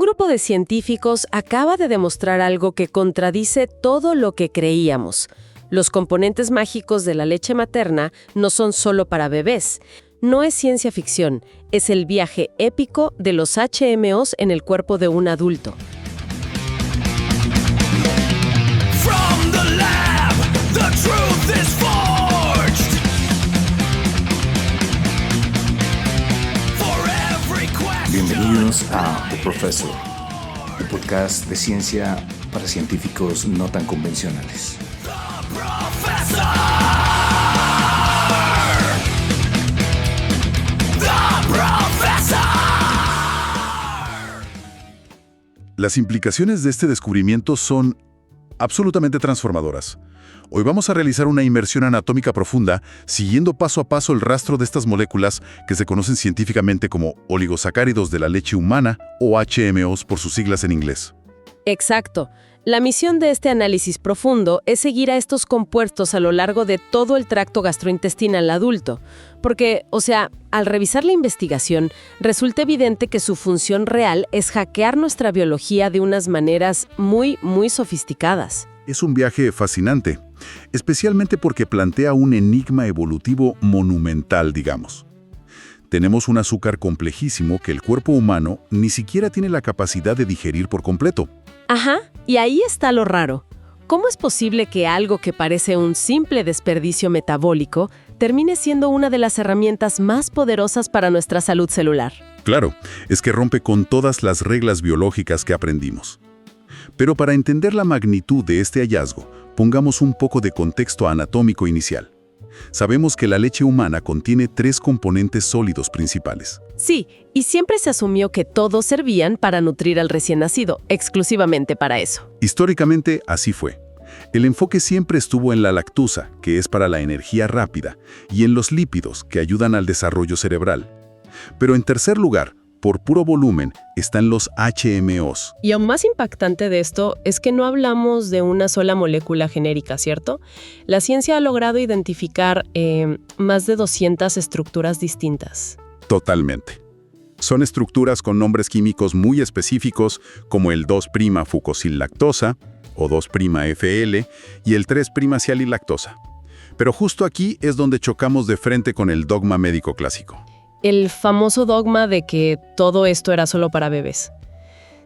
grupo de científicos acaba de demostrar algo que contradice todo lo que creíamos. Los componentes mágicos de la leche materna no son solo para bebés. No es ciencia ficción, es el viaje épico de los HMOs en el cuerpo de un adulto. From the lab, the truth is forged. For every question. Bienvenidos a The Professor, el podcast de ciencia para científicos no tan convencionales. The Professor. The Professor. Las implicaciones de este descubrimiento son absolutamente transformadoras. Hoy vamos a realizar una inmersión anatómica profunda, siguiendo paso a paso el rastro de estas moléculas que se conocen científicamente como oligosacáridos de la leche humana o HMOs por sus siglas en inglés. Exacto. La misión de este análisis profundo es seguir a estos compuestos a lo largo de todo el tracto gastrointestinal adulto, porque, al revisar la investigación, resulta evidente que su función real es hackear nuestra biología de unas maneras muy sofisticadas. Es un viaje fascinante, especialmente porque plantea un enigma evolutivo monumental, digamos. Tenemos un azúcar complejísimo que el cuerpo humano ni siquiera tiene la capacidad de digerir por completo. Ajá, y ahí está lo raro. ¿Cómo es posible que algo que parece un simple desperdicio metabólico termine siendo una de las herramientas más poderosas para nuestra salud celular? Claro, es que rompe con todas las reglas biológicas que aprendimos. Pero para entender la magnitud de este hallazgo, pongamos un poco de contexto anatómico inicial. Sabemos que la leche humana contiene 3 componentes sólidos principales. Sí, y siempre se asumió que todos servían para nutrir al recién nacido, exclusivamente para eso. Históricamente, así fue. El enfoque siempre estuvo en la lactosa, que es para la energía rápida, y en los lípidos, que ayudan al desarrollo cerebral. Pero en tercer lugar, por puro volumen, están los HMOs. Y aún más impactante de esto es que no hablamos de una sola molécula genérica, ¿cierto? La ciencia ha logrado identificar más de 200 estructuras distintas. Totalmente. Son estructuras con nombres químicos muy específicos, como el 2'-fucosilactosa, o 2'-FL, y el 3'-sialilactosa. Pero justo aquí es donde chocamos de frente con el dogma médico clásico. El famoso dogma de que todo esto era solo para bebés.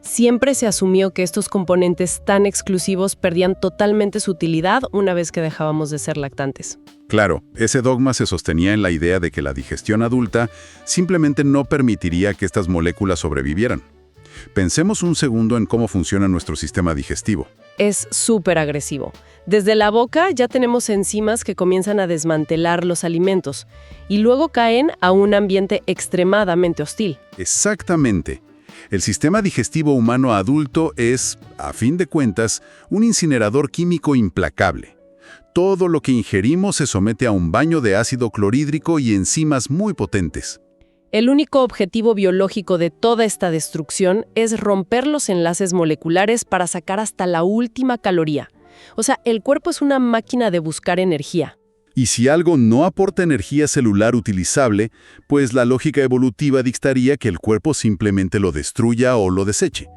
Siempre se asumió que estos componentes tan exclusivos perdían totalmente su utilidad una vez que dejábamos de ser lactantes. Claro, ese dogma se sostenía en la idea de que la digestión adulta simplemente no permitiría que estas moléculas sobrevivieran. Pensemos un segundo en cómo funciona nuestro sistema digestivo. Es súper agresivo. Desde la boca ya tenemos enzimas que comienzan a desmantelar los alimentos y luego caen a un ambiente extremadamente hostil. Exactamente. El sistema digestivo humano adulto es, a fin de cuentas, un incinerador químico implacable. Todo lo que ingerimos se somete a un baño de ácido clorhídrico y enzimas muy potentes. El único objetivo biológico de toda esta destrucción es romper los enlaces moleculares para sacar hasta la última caloría. El cuerpo es una máquina de buscar energía. Y si algo no aporta energía celular utilizable, pues la lógica evolutiva dictaría que el cuerpo simplemente lo destruya o lo deseche.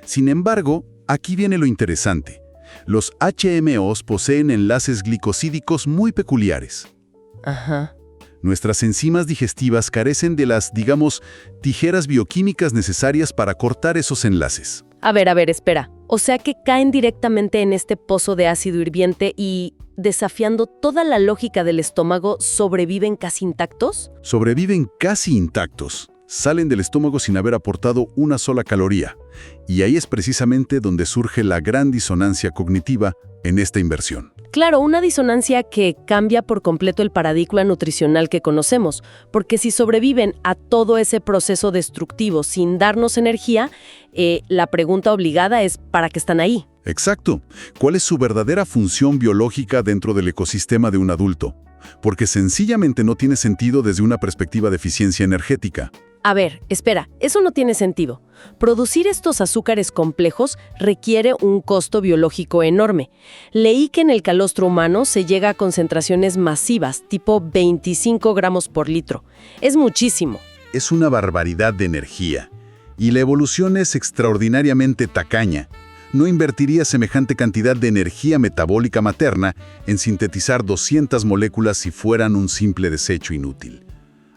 Sin embargo, aquí viene lo interesante. Los HMOs poseen enlaces glicosídicos muy peculiares. Ajá. Nuestras enzimas digestivas carecen de las, tijeras bioquímicas necesarias para cortar esos enlaces. A ver, espera. O sea que caen directamente en este pozo de ácido hirviente y, desafiando toda la lógica del estómago, ¿sobreviven casi intactos? Sobreviven casi intactos. Salen del estómago sin haber aportado una sola caloría. Y ahí es precisamente donde surge la gran disonancia cognitiva en esta inversión. Claro, una disonancia que cambia por completo el paradigma nutricional que conocemos, porque si sobreviven a todo ese proceso destructivo sin darnos energía, la pregunta obligada es ¿para qué están ahí? Exacto. ¿Cuál es su verdadera función biológica dentro del ecosistema de un adulto? Porque sencillamente no tiene sentido desde una perspectiva de eficiencia energética. A ver, espera, eso no tiene sentido. Producir estos azúcares complejos requiere un costo biológico enorme. Leí que en el calostro humano se llega a concentraciones masivas, tipo 25 gramos por litro. Es muchísimo. Es una barbaridad de energía. Y la evolución es extraordinariamente tacaña. No invertiría semejante cantidad de energía metabólica materna en sintetizar 200 moléculas si fueran un simple desecho inútil.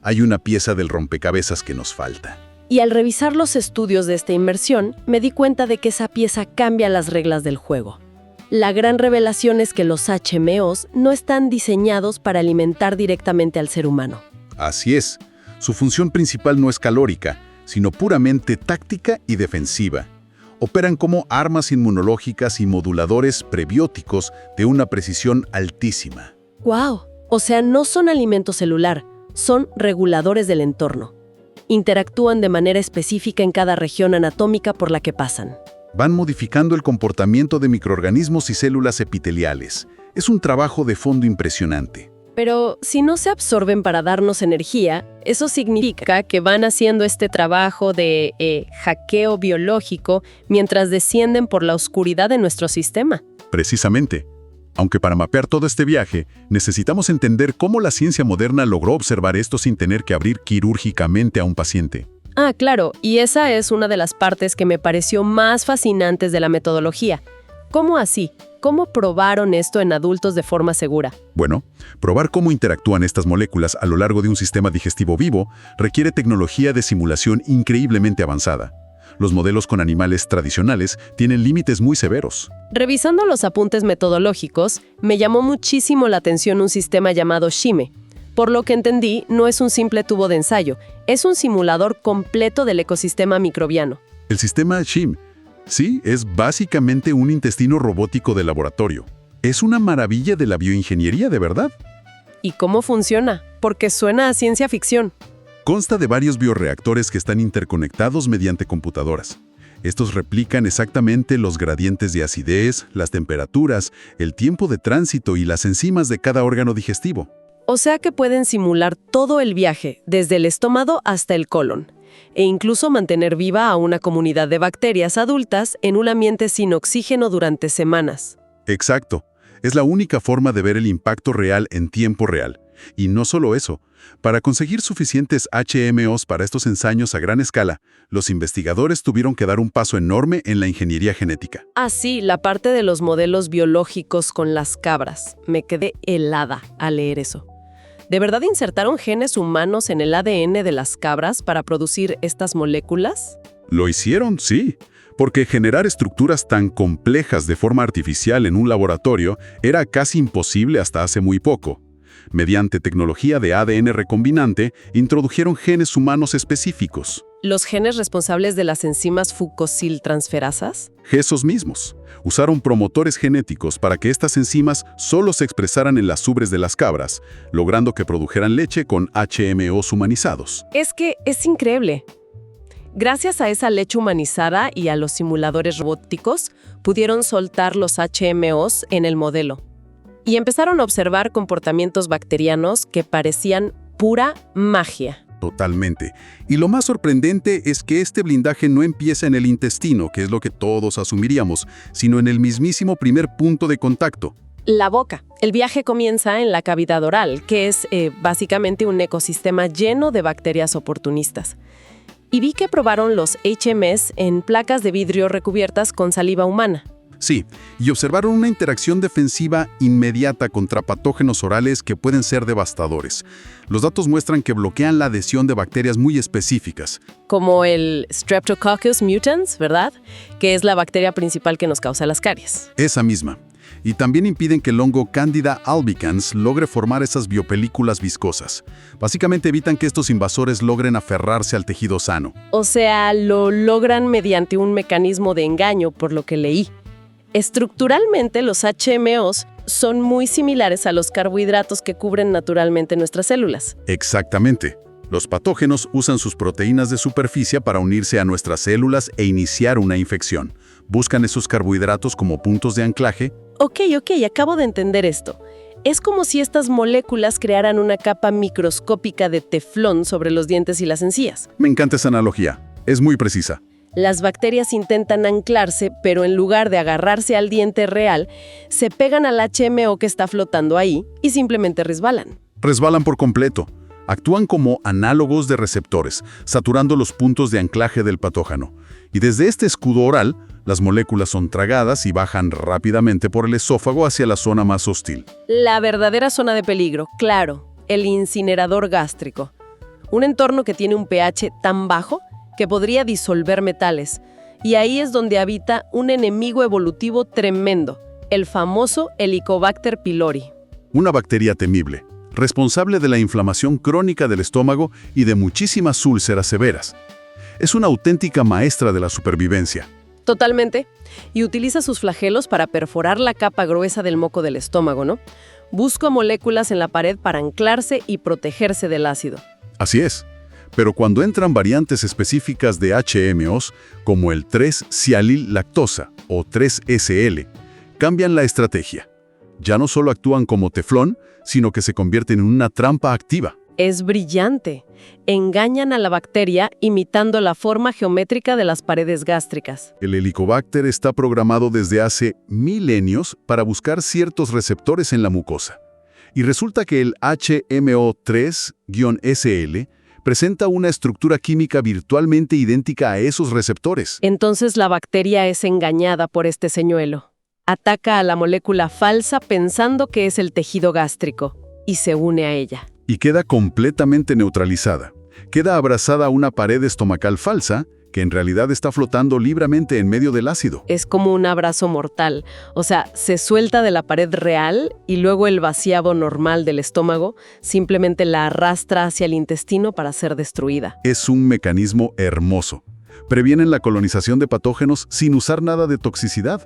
Hay una pieza del rompecabezas que nos falta. Y al revisar los estudios de esta inversión, me di cuenta de que esa pieza cambia las reglas del juego. La gran revelación es que los HMOs no están diseñados para alimentar directamente al ser humano. Así es. Su función principal no es calórica, sino puramente táctica y defensiva. Operan como armas inmunológicas y moduladores prebióticos de una precisión altísima. ¡Wow! O sea, no son alimento celular, son reguladores del entorno. Interactúan de manera específica en cada región anatómica por la que pasan. Van modificando el comportamiento de microorganismos y células epiteliales. Es un trabajo de fondo impresionante. Pero si no se absorben para darnos energía, eso significa que van haciendo este trabajo de hackeo biológico mientras descienden por la oscuridad de nuestro sistema. Precisamente. Aunque para mapear todo este viaje, necesitamos entender cómo la ciencia moderna logró observar esto sin tener que abrir quirúrgicamente a un paciente. Ah, claro, y esa es una de las partes que me pareció más fascinantes de la metodología. ¿Cómo así? ¿Cómo probaron esto en adultos de forma segura? Bueno, probar cómo interactúan estas moléculas a lo largo de un sistema digestivo vivo requiere tecnología de simulación increíblemente avanzada. Los modelos con animales tradicionales tienen límites muy severos. Revisando los apuntes metodológicos, me llamó muchísimo la atención un sistema llamado Shime. Por lo que entendí, no es un simple tubo de ensayo, es un simulador completo del ecosistema microbiano. El sistema SHIM, sí, es básicamente un intestino robótico de laboratorio. Es una maravilla de la bioingeniería, de verdad. ¿Y cómo funciona? Porque suena a ciencia ficción. Consta de varios bioreactores que están interconectados mediante computadoras. Estos replican exactamente los gradientes de acidez, las temperaturas, el tiempo de tránsito y las enzimas de cada órgano digestivo. O sea que pueden simular todo el viaje, desde el estómago hasta el colon, e incluso mantener viva a una comunidad de bacterias adultas en un ambiente sin oxígeno durante semanas. Exacto. Es la única forma de ver el impacto real en tiempo real. Y no solo eso. Para conseguir suficientes HMOs para estos ensayos a gran escala, los investigadores tuvieron que dar un paso enorme en la ingeniería genética. Ah, sí, la parte de los modelos biológicos con las cabras. Me quedé helada al leer eso. ¿De verdad insertaron genes humanos en el ADN de las cabras para producir estas moléculas? Lo hicieron, sí, porque generar estructuras tan complejas de forma artificial en un laboratorio era casi imposible hasta hace muy poco. Mediante tecnología de ADN recombinante, introdujeron genes humanos específicos. ¿Los genes responsables de las enzimas fucosiltransferasas? Esos mismos. Usaron promotores genéticos para que estas enzimas solo se expresaran en las ubres de las cabras, logrando que produjeran leche con HMOs humanizados. Es que es increíble. Gracias a esa leche humanizada y a los simuladores robóticos, pudieron soltar los HMOs en el modelo. Y empezaron a observar comportamientos bacterianos que parecían pura magia. Totalmente. Y lo más sorprendente es que este blindaje no empieza en el intestino, que es lo que todos asumiríamos, sino en el mismísimo primer punto de contacto. La boca. El viaje comienza en la cavidad oral, que es básicamente un ecosistema lleno de bacterias oportunistas. Y vi que probaron los HMS en placas de vidrio recubiertas con saliva humana. Sí, y observaron una interacción defensiva inmediata contra patógenos orales que pueden ser devastadores. Los datos muestran que bloquean la adhesión de bacterias muy específicas. Como el Streptococcus mutans, ¿verdad? Que es la bacteria principal que nos causa las caries. Esa misma. Y también impiden que el hongo Candida albicans logre formar esas biopelículas viscosas. Básicamente evitan que estos invasores logren aferrarse al tejido sano. O sea, lo logran mediante un mecanismo de engaño, por lo que leí. Estructuralmente, los HMOs son muy similares a los carbohidratos que cubren naturalmente nuestras células. Exactamente. Los patógenos usan sus proteínas de superficie para unirse a nuestras células e iniciar una infección. Buscan esos carbohidratos como puntos de anclaje. Ok, acabo de entender esto. Es como si estas moléculas crearan una capa microscópica de teflón sobre los dientes y las encías. Me encanta esa analogía. Es muy precisa. Las bacterias intentan anclarse, pero en lugar de agarrarse al diente real, se pegan al HMO que está flotando ahí y simplemente resbalan. Resbalan por completo. Actúan como análogos de receptores, saturando los puntos de anclaje del patógeno. Y desde este escudo oral, las moléculas son tragadas y bajan rápidamente por el esófago hacia la zona más hostil. La verdadera zona de peligro, claro, el incinerador gástrico. Un entorno que tiene un pH tan bajo que podría disolver metales. Y ahí es donde habita un enemigo evolutivo tremendo, el famoso Helicobacter pylori. Una bacteria temible, responsable de la inflamación crónica del estómago y de muchísimas úlceras severas. Es una auténtica maestra de la supervivencia. Totalmente. Y utiliza sus flagelos para perforar la capa gruesa del moco del estómago, ¿no? Busca moléculas en la pared para anclarse y protegerse del ácido. Así es. Pero cuando entran variantes específicas de HMOs, como el 3-sialil-lactosa o 3-SL, cambian la estrategia. Ya no solo actúan como teflón, sino que se convierten en una trampa activa. Es brillante. Engañan a la bacteria imitando la forma geométrica de las paredes gástricas. El Helicobacter está programado desde hace milenios para buscar ciertos receptores en la mucosa. Y resulta que el HMO3-SL presenta una estructura química virtualmente idéntica a esos receptores. Entonces la bacteria es engañada por este señuelo. Ataca a la molécula falsa pensando que es el tejido gástrico y se une a ella. Y queda completamente neutralizada. Queda abrazada a una pared estomacal falsa que en realidad está flotando libremente en medio del ácido. Es como un abrazo mortal. O sea, se suelta de la pared real y luego el vaciado normal del estómago simplemente la arrastra hacia el intestino para ser destruida. Es un mecanismo hermoso. Previenen la colonización de patógenos sin usar nada de toxicidad.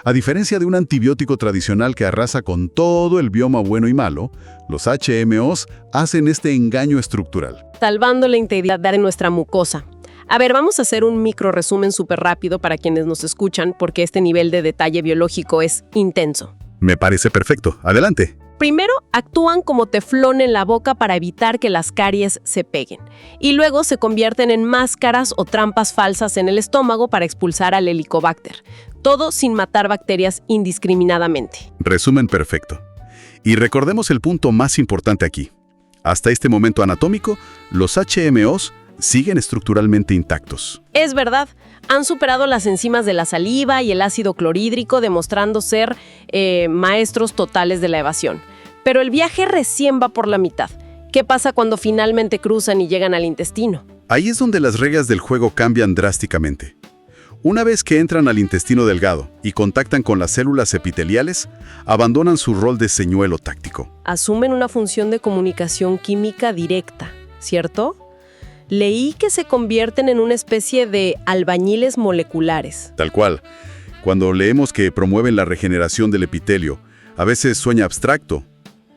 A diferencia de un antibiótico tradicional que arrasa con todo el bioma bueno y malo, los HMOs hacen este engaño estructural. Salvando la integridad de nuestra mucosa. A ver, vamos a hacer un micro resumen súper rápido para quienes nos escuchan, porque este nivel de detalle biológico es intenso. Me parece perfecto. Adelante. Primero, actúan como teflón en la boca para evitar que las caries se peguen. Y luego se convierten en máscaras o trampas falsas en el estómago para expulsar al Helicobacter. Todo sin matar bacterias indiscriminadamente. Resumen perfecto. Y recordemos el punto más importante aquí. Hasta este momento anatómico, los HMOs siguen estructuralmente intactos. Es verdad, han superado las enzimas de la saliva y el ácido clorhídrico, demostrando ser maestros totales de la evasión. Pero el viaje recién va por la mitad. ¿Qué pasa cuando finalmente cruzan y llegan al intestino? Ahí es donde las reglas del juego cambian drásticamente. Una vez que entran al intestino delgado y contactan con las células epiteliales, abandonan su rol de señuelo táctico. Asumen una función de comunicación química directa, ¿cierto? Leí que se convierten en una especie de albañiles moleculares. Tal cual. Cuando leemos que promueven la regeneración del epitelio, a veces suena abstracto,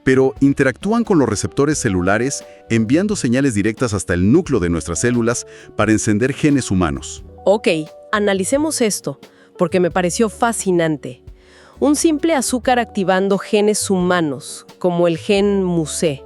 pero interactúan con los receptores celulares enviando señales directas hasta el núcleo de nuestras células para encender genes humanos. Ok, analicemos esto, porque me pareció fascinante. Un simple azúcar activando genes humanos, como el gen MUSE.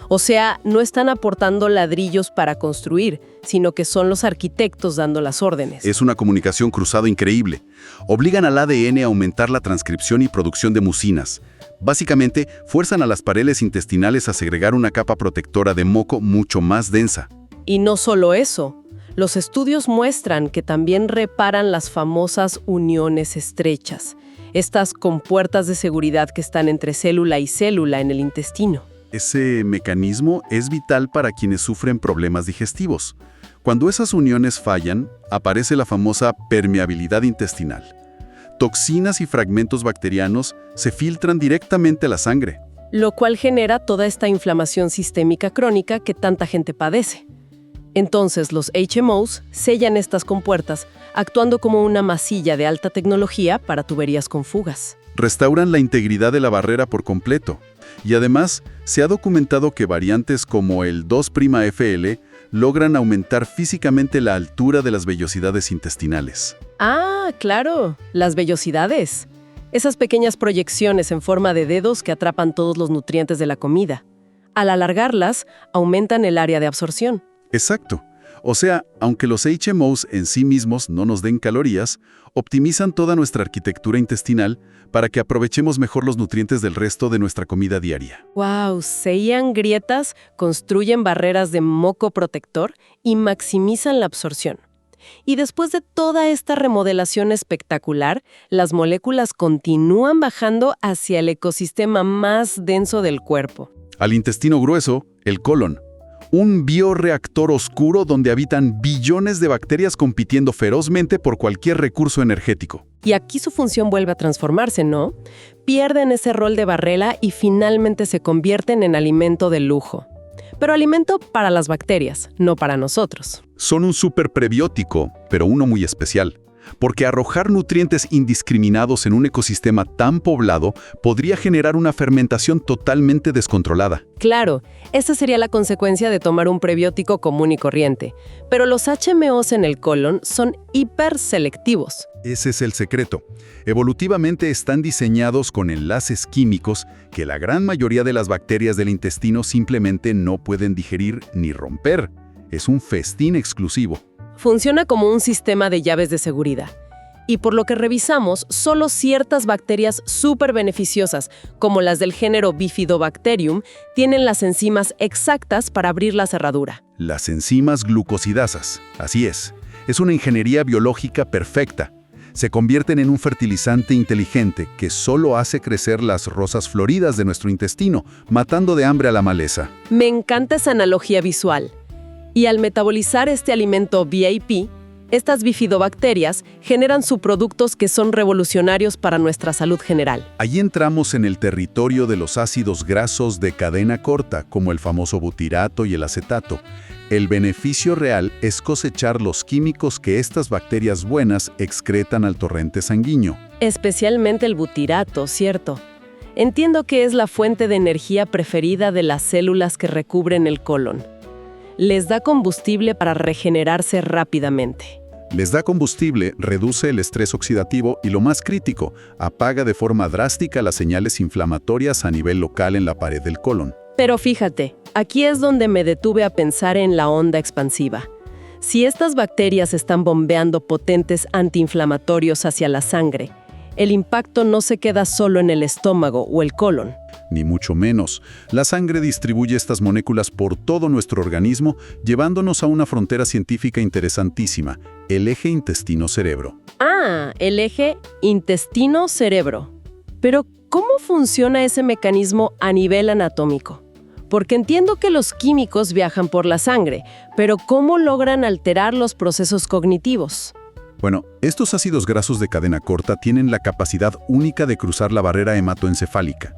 O sea, no están aportando ladrillos para construir, sino que son los arquitectos dando las órdenes. Es una comunicación cruzada increíble. Obligan al ADN a aumentar la transcripción y producción de mucinas. Básicamente, fuerzan a las paredes intestinales a segregar una capa protectora de moco mucho más densa. Y no solo eso. Los estudios muestran que también reparan las famosas uniones estrechas, estas compuertas de seguridad que están entre célula y célula en el intestino. Ese mecanismo es vital para quienes sufren problemas digestivos. Cuando esas uniones fallan, aparece la famosa permeabilidad intestinal. Toxinas y fragmentos bacterianos se filtran directamente a la sangre. Lo cual genera toda esta inflamación sistémica crónica que tanta gente padece. Entonces los HMOs sellan estas compuertas, actuando como una masilla de alta tecnología para tuberías con fugas. Restauran la integridad de la barrera por completo. Y además, se ha documentado que variantes como el 2'FL logran aumentar físicamente la altura de las vellosidades intestinales. Ah, claro, las vellosidades. Esas pequeñas proyecciones en forma de dedos que atrapan todos los nutrientes de la comida. Al alargarlas, aumentan el área de absorción. Exacto. O sea, aunque los HMOs en sí mismos no nos den calorías, optimizan toda nuestra arquitectura intestinal para que aprovechemos mejor los nutrientes del resto de nuestra comida diaria. ¡Wow! Sellan grietas, construyen barreras de moco protector y maximizan la absorción. Y después de toda esta remodelación espectacular, las moléculas continúan bajando hacia el ecosistema más denso del cuerpo. Al intestino grueso, el colon. Un bioreactor oscuro donde habitan billones de bacterias compitiendo ferozmente por cualquier recurso energético. Y aquí su función vuelve a transformarse, ¿no? Pierden ese rol de barrera y finalmente se convierten en alimento de lujo. Pero alimento para las bacterias, no para nosotros. Son un superprebiótico, pero uno muy especial. Porque arrojar nutrientes indiscriminados en un ecosistema tan poblado podría generar una fermentación totalmente descontrolada. Claro, esa sería la consecuencia de tomar un prebiótico común y corriente. Pero los HMOs en el colon son hiperselectivos. Ese es el secreto. Evolutivamente están diseñados con enlaces químicos que la gran mayoría de las bacterias del intestino simplemente no pueden digerir ni romper. Es un festín exclusivo. Funciona como un sistema de llaves de seguridad. Y por lo que revisamos, solo ciertas bacterias súper beneficiosas, como las del género Bifidobacterium, tienen las enzimas exactas para abrir la cerradura. Las enzimas glucosidasas. Así es. Es una ingeniería biológica perfecta. Se convierten en un fertilizante inteligente que solo hace crecer las rosas floridas de nuestro intestino, matando de hambre a la maleza. Me encanta esa analogía visual. Y al metabolizar este alimento VIP, estas bifidobacterias generan subproductos que son revolucionarios para nuestra salud general. Allí entramos en el territorio de los ácidos grasos de cadena corta, como el famoso butirato y el acetato. El beneficio real es cosechar los químicos que estas bacterias buenas excretan al torrente sanguíneo. Especialmente el butirato, ¿cierto? Entiendo que es la fuente de energía preferida de las células que recubren el colon. Les da combustible para regenerarse rápidamente. Les da combustible, reduce el estrés oxidativo y, lo más crítico, apaga de forma drástica las señales inflamatorias a nivel local en la pared del colon. Pero fíjate, aquí es donde me detuve a pensar en la onda expansiva. Si estas bacterias están bombeando potentes antiinflamatorios hacia la sangre, el impacto no se queda solo en el estómago o el colon. Ni mucho menos. La sangre distribuye estas moléculas por todo nuestro organismo, llevándonos a una frontera científica interesantísima, el eje intestino-cerebro. Ah, el eje intestino-cerebro. Pero, ¿cómo funciona ese mecanismo a nivel anatómico? Porque entiendo que los químicos viajan por la sangre, pero ¿cómo logran alterar los procesos cognitivos? Bueno, estos ácidos grasos de cadena corta tienen la capacidad única de cruzar la barrera hematoencefálica.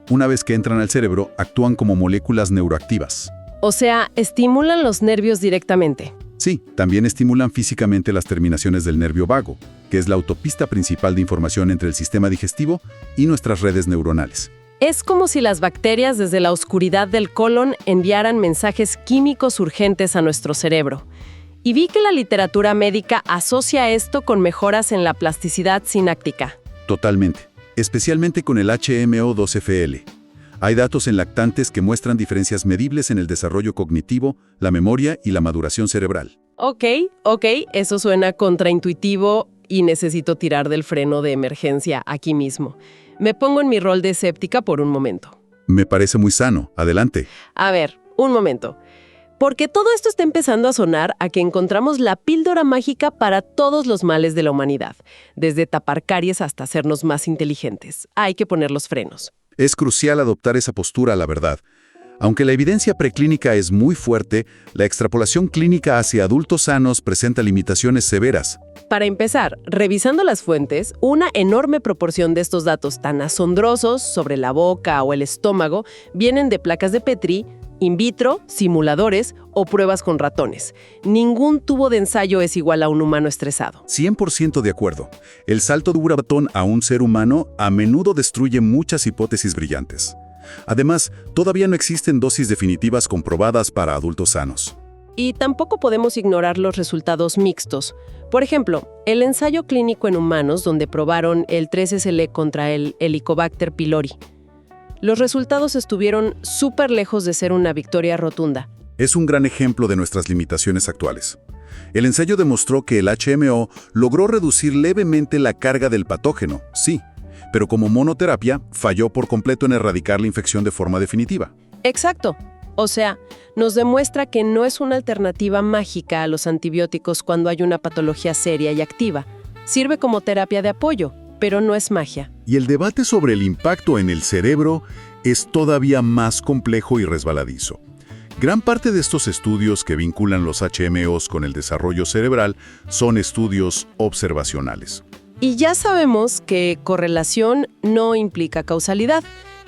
Una vez que entran al cerebro, actúan como moléculas neuroactivas. O sea, estimulan los nervios directamente. Sí, también estimulan físicamente las terminaciones del nervio vago, que es la autopista principal de información entre el sistema digestivo y nuestras redes neuronales. Es como si las bacterias desde la oscuridad del colon enviaran mensajes químicos urgentes a nuestro cerebro. Y vi que la literatura médica asocia esto con mejoras en la plasticidad sináptica. Totalmente, especialmente con el HMO2FL. Hay datos en lactantes que muestran diferencias medibles en el desarrollo cognitivo, la memoria y la maduración cerebral. Ok, eso suena contraintuitivo y necesito tirar del freno de emergencia aquí mismo. Me pongo en mi rol de escéptica por un momento. Me parece muy sano. Adelante. A ver, un momento. Porque todo esto está empezando a sonar a que encontramos la píldora mágica para todos los males de la humanidad, desde tapar caries hasta hacernos más inteligentes. Hay que poner los frenos. Es crucial adoptar esa postura, la verdad. Aunque la evidencia preclínica es muy fuerte, la extrapolación clínica hacia adultos sanos presenta limitaciones severas. Para empezar, revisando las fuentes, una enorme proporción de estos datos tan asombrosos sobre la boca o el estómago vienen de placas de Petri, in vitro, simuladores o pruebas con ratones. Ningún tubo de ensayo es igual a un humano estresado. 100% de acuerdo. El salto de un ratón a un ser humano a menudo destruye muchas hipótesis brillantes. Además, todavía no existen dosis definitivas comprobadas para adultos sanos. Y tampoco podemos ignorar los resultados mixtos. Por ejemplo, el ensayo clínico en humanos donde probaron el 3-SL contra el Helicobacter pylori. Los resultados estuvieron súper lejos de ser una victoria rotunda. Es un gran ejemplo de nuestras limitaciones actuales. El ensayo demostró que el HMO logró reducir levemente la carga del patógeno, sí, pero como monoterapia falló por completo en erradicar la infección de forma definitiva. Exacto. O sea, nos demuestra que no es una alternativa mágica a los antibióticos cuando hay una patología seria y activa. Sirve como terapia de apoyo, pero no es magia. Y el debate sobre el impacto en el cerebro es todavía más complejo y resbaladizo. Gran parte de estos estudios que vinculan los HMOs con el desarrollo cerebral son estudios observacionales. Y ya sabemos que correlación no implica causalidad.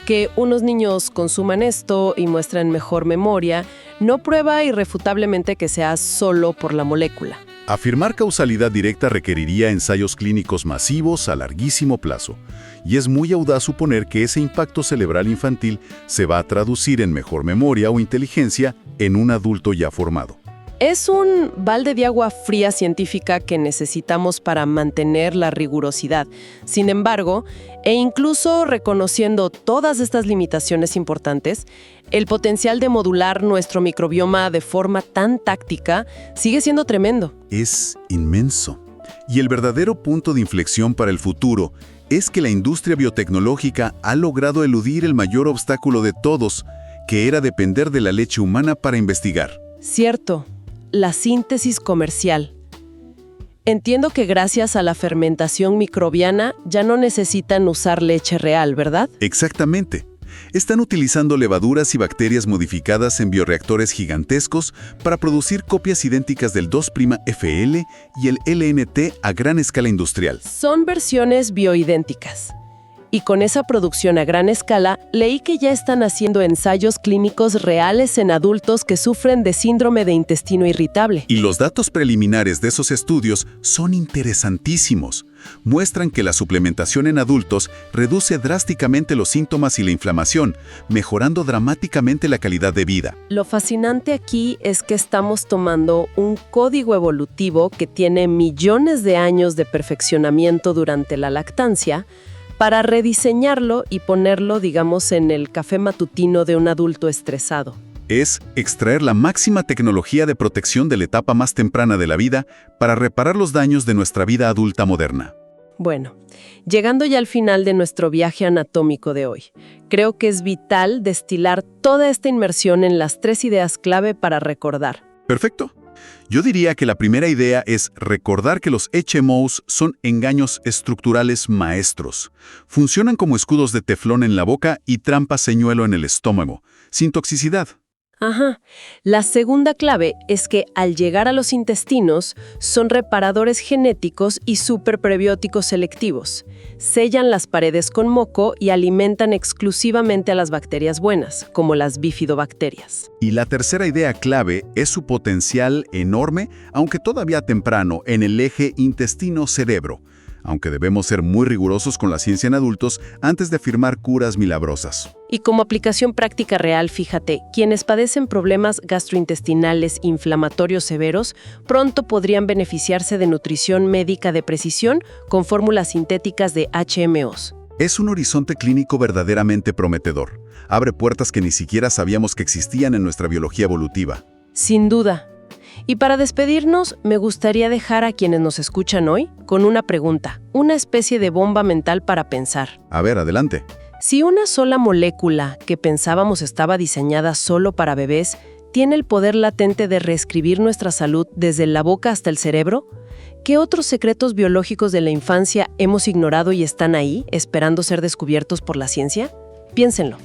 Que unos niños consuman esto y muestren mejor memoria no prueba irrefutablemente que sea solo por la molécula. Afirmar causalidad directa requeriría ensayos clínicos masivos a larguísimo plazo, y es muy audaz suponer que ese impacto cerebral infantil se va a traducir en mejor memoria o inteligencia en un adulto ya formado. Es un balde de agua fría científica que necesitamos para mantener la rigurosidad. Sin embargo, e incluso reconociendo todas estas limitaciones importantes, el potencial de modular nuestro microbioma de forma tan táctica sigue siendo tremendo. Es inmenso. Y el verdadero punto de inflexión para el futuro es que la industria biotecnológica ha logrado eludir el mayor obstáculo de todos, que era depender de la leche humana para investigar. Cierto. La síntesis comercial. Entiendo que gracias a la fermentación microbiana ya no necesitan usar leche real, ¿verdad? Exactamente. Están utilizando levaduras y bacterias modificadas en bioreactores gigantescos para producir copias idénticas del 2'-FL y el LNT a gran escala industrial. Son versiones bioidénticas. Y con esa producción a gran escala, leí que ya están haciendo ensayos clínicos reales en adultos que sufren de síndrome de intestino irritable. Y los datos preliminares de esos estudios son interesantísimos. Muestran que la suplementación en adultos reduce drásticamente los síntomas y la inflamación, mejorando dramáticamente la calidad de vida. Lo fascinante aquí es que estamos tomando un código evolutivo que tiene millones de años de perfeccionamiento durante la lactancia, para rediseñarlo y ponerlo, digamos, en el café matutino de un adulto estresado. Es extraer la máxima tecnología de protección de la etapa más temprana de la vida para reparar los daños de nuestra vida adulta moderna. Bueno, llegando ya al final de nuestro viaje anatómico de hoy, creo que es vital destilar toda esta inmersión en las 3 ideas clave para recordar. Perfecto. Yo diría que la primera idea es recordar que los HMOs son engaños estructurales maestros. Funcionan como escudos de teflón en la boca y trampas señuelo en el estómago, sin toxicidad. Ajá. La segunda clave es que al llegar a los intestinos son reparadores genéticos y superprebióticos selectivos. Sellan las paredes con moco y alimentan exclusivamente a las bacterias buenas, como las bifidobacterias. Y la tercera idea clave es su potencial enorme, aunque todavía temprano, en el eje intestino-cerebro, aunque debemos ser muy rigurosos con la ciencia en adultos antes de afirmar curas milagrosas. Y como aplicación práctica real, fíjate, quienes padecen problemas gastrointestinales inflamatorios severos pronto podrían beneficiarse de nutrición médica de precisión con fórmulas sintéticas de HMOs. Es un horizonte clínico verdaderamente prometedor. Abre puertas que ni siquiera sabíamos que existían en nuestra biología evolutiva. Sin duda. Y para despedirnos, me gustaría dejar a quienes nos escuchan hoy con una pregunta, una especie de bomba mental para pensar. A ver, adelante. Si una sola molécula que pensábamos estaba diseñada solo para bebés tiene el poder latente de reescribir nuestra salud desde la boca hasta el cerebro, ¿qué otros secretos biológicos de la infancia hemos ignorado y están ahí, esperando ser descubiertos por la ciencia? Piénsenlo.